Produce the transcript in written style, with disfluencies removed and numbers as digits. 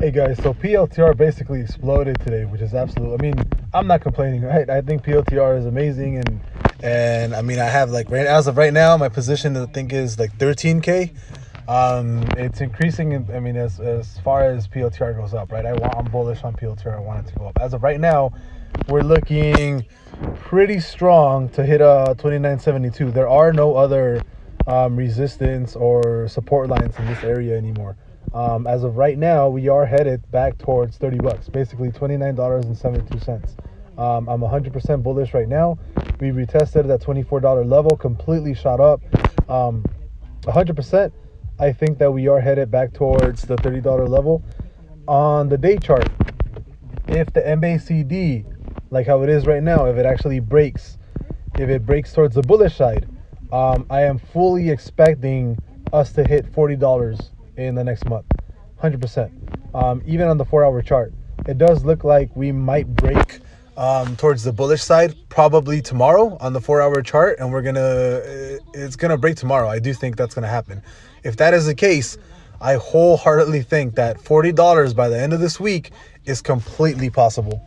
Hey guys, so PLTR basically exploded today, which is absolute. I mean, I'm not complaining, right? I think PLTR is amazing, and I mean, I have like as of right now, my position I think is like 13K. It's increasing. I mean, as far as PLTR goes up, right? I'm bullish on PLTR. I want it to go up. As of right now, we're looking pretty strong to hit 29.72. There are no other resistance or support lines in this area anymore. As of right now, we are headed back towards $30, basically $29.72. I'm 100% bullish right now. We retested that $24 level, completely shot up. 100%. I think that we are headed back towards the $30 level. On the day chart, if the MACD, like how it is right now, if it breaks towards the bullish side, I am fully expecting us to hit $40 in the next month, 100%. Even on the 4-hour chart, it does look like we might break towards the bullish side probably tomorrow on the 4-hour chart, and it's gonna break tomorrow. I do think that's gonna happen. If that is the case, I wholeheartedly think that $40 by the end of this week is completely possible.